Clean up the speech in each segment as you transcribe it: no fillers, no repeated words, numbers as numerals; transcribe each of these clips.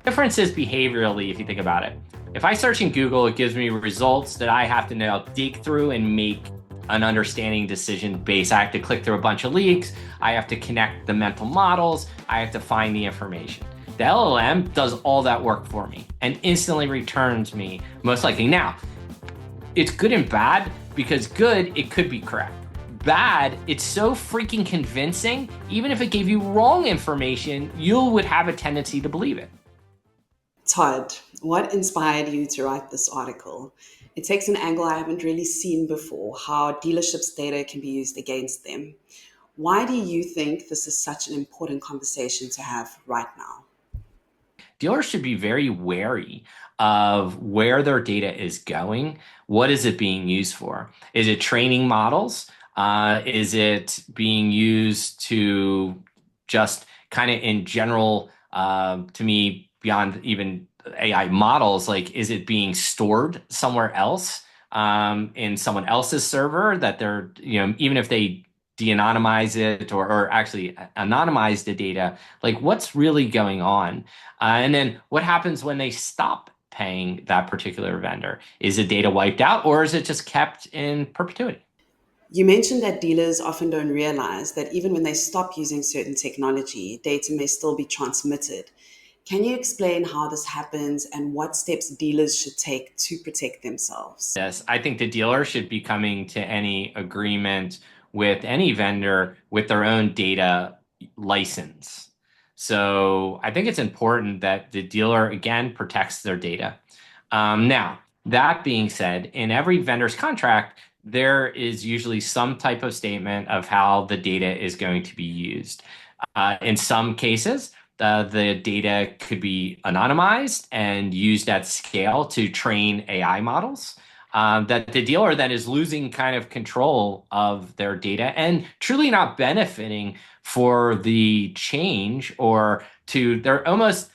difference is behaviorally, if you think about it. If I search in Google, it gives me results that I have to now dig through and make an understanding decision base. I have to click through a bunch of leaks. I have to connect the mental models. I have to find the information. The LLM does all that work for me and instantly returns me most likely. Now, it's good and bad because good, it could be correct. Bad, it's so freaking convincing, even if it gave you wrong information, you would have a tendency to believe it. Todd, what inspired you to write this article? It takes an angle I haven't really seen before, how dealerships' data can be used against them. Why do you think this is such an important conversation to have right now? Dealers should be very wary of where their data is going. What is it being used for? Is it training models? Is it being used to just kind of in general, to me, beyond even AI models, like, is it being stored somewhere else, in someone else's server that they're, even if they de-anonymize it or actually anonymize the data, like what's really going on? And then what happens when they stop paying that particular vendor? Is the data wiped out or is it just kept in perpetuity? You mentioned that dealers often don't realize that even when they stop using certain technology, data may still be transmitted. Can you explain how this happens and what steps dealers should take to protect themselves? Yes, I think the dealer should be coming to any agreement with any vendor with their own data license. So I think it's important that the dealer, again, protects their data. Now, that being said, in every vendor's contract, there is usually some type of statement of how the data is going to be used. In some cases, the data could be anonymized and used at scale to train AI models. That the dealer then is losing kind of control of their data and truly not benefiting for the change, or they're almost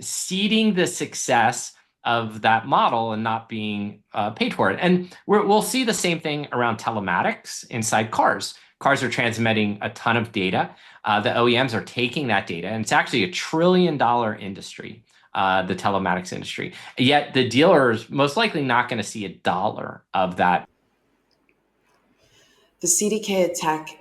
ceding the success of that model and not being paid for it. And we'll see the same thing around telematics inside cars. Cars are transmitting a ton of data. The OEMs are taking that data, and it's actually $1 trillion industry, the telematics industry. Yet the dealer is most likely not going to see a dollar of that. The CDK attack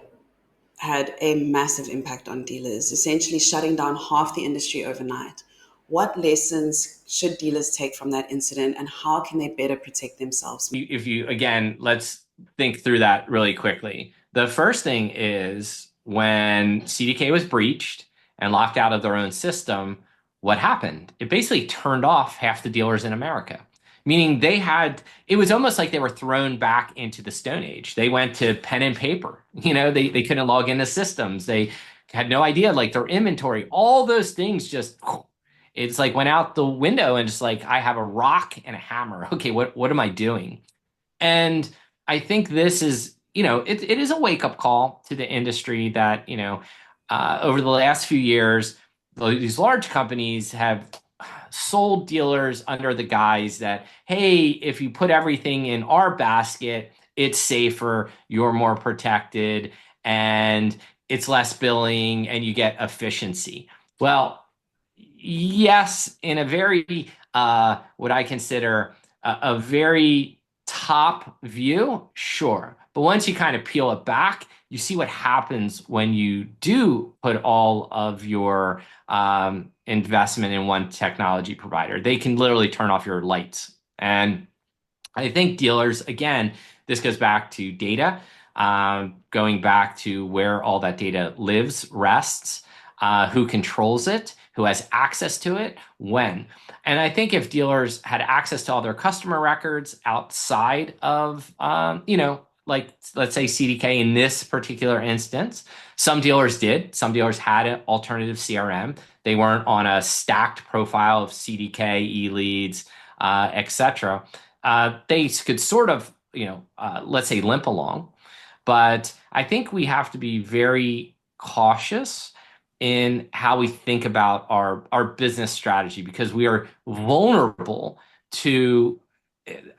had a massive impact on dealers, essentially shutting down half the industry overnight. What lessons should dealers take from that incident and how can they better protect themselves? If you, again, let's think through that really quickly. The first thing is when CDK was breached and locked out of their own system, what happened? It basically turned off half the dealers in America. Meaning it was almost like they were thrown back into the Stone Age. They went to pen and paper. They couldn't log into systems. They had no idea, like their inventory, all those things just, it's like went out the window and just like, I have a rock and a hammer. Okay, what am I doing? And I think this is, it is a wake-up call to the industry that, over the last few years, these large companies have sold dealers under the guise that, hey, if you put everything in our basket, it's safer, you're more protected, and it's less billing, and you get efficiency. Well, yes, in a very, what I consider a very top view, sure. But once you kind of peel it back, you see what happens when you do put all of your investment in one technology provider. They can literally turn off your lights. And I think dealers, again, this goes back to data, going back to where all that data lives, rests, who controls it, who has access to it, when. And I think if dealers had access to all their customer records outside of, like, let's say CDK in this particular instance, some dealers did. Some dealers had an alternative CRM. They weren't on a stacked profile of CDK, e-leads, etc. They could sort of, let's say limp along. But I think we have to be very cautious in how we think about our business strategy, because we are vulnerable to,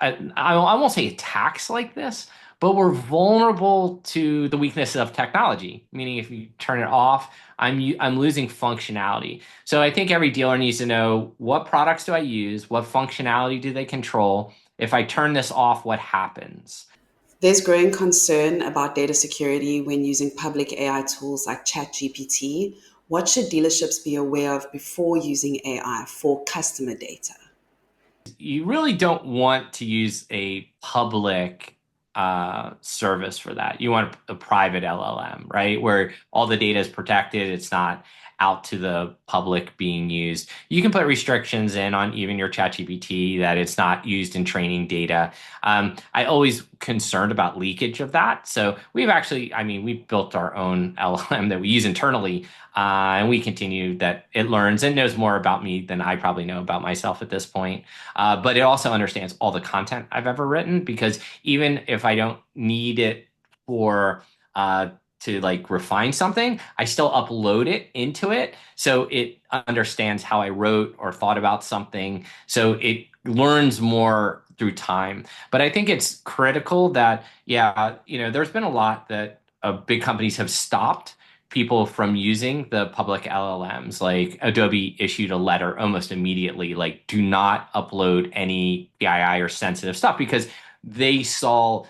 I won't say attacks like this, but we're vulnerable to the weakness of technology, meaning if you turn it off, I'm losing functionality. So I think every dealer needs to know, what products do I use? What functionality do they control? If I turn this off, what happens? There's growing concern about data security when using public AI tools like ChatGPT. What should dealerships be aware of before using AI for customer data? You really don't want to use a public service for that. You want a private LLM, right? Where all the data is protected. It's not out to the public being used. You can put restrictions in on even your ChatGPT that it's not used in training data. I always concerned about leakage of that. So we've actually, I mean, we've built our own LLM that we use internally, and we continue that it learns and knows more about me than I probably know about myself at this point. But it also understands all the content I've ever written, because even if I don't need it for to like refine something, I still upload it into it. So it understands how I wrote or thought about something. So it learns more through time. But I think it's critical that, yeah, there's been a lot that big companies have stopped people from using the public LLMs. Like Adobe issued a letter almost immediately, like, do not upload any PII or sensitive stuff, because they saw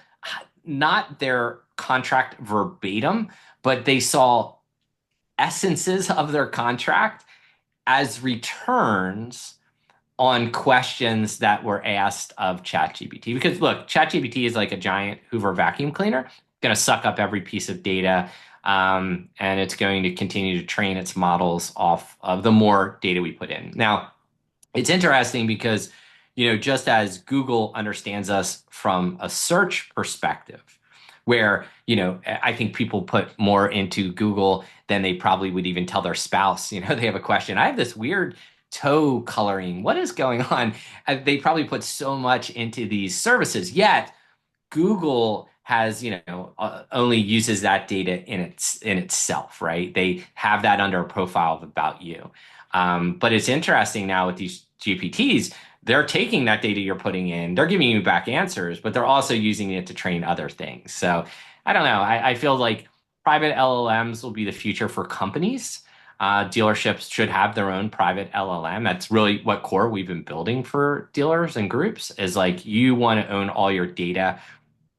not their contract verbatim, but they saw essences of their contract as returns on questions that were asked of ChatGPT. Because look, ChatGPT is like a giant Hoover vacuum cleaner, going to suck up every piece of data, and it's going to continue to train its models off of the more data we put in. Now, it's interesting because, just as Google understands us from a search perspective, where, I think people put more into Google than they probably would even tell their spouse. They have a question. I have this weird toe coloring. What is going on? They probably put so much into these services, yet Google has, only uses that data in itself, right? They have that under a profile of about you. But it's interesting now with these GPTs, they're taking that data you're putting in, they're giving you back answers, but they're also using it to train other things. So I don't know. I feel like private LLMs will be the future for companies. Dealerships should have their own private LLM. That's really what core we've been building for dealers and groups, is like, you want to own all your data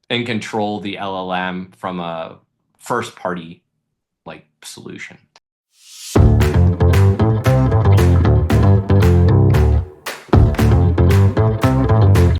and control the LLM from a first party like solution.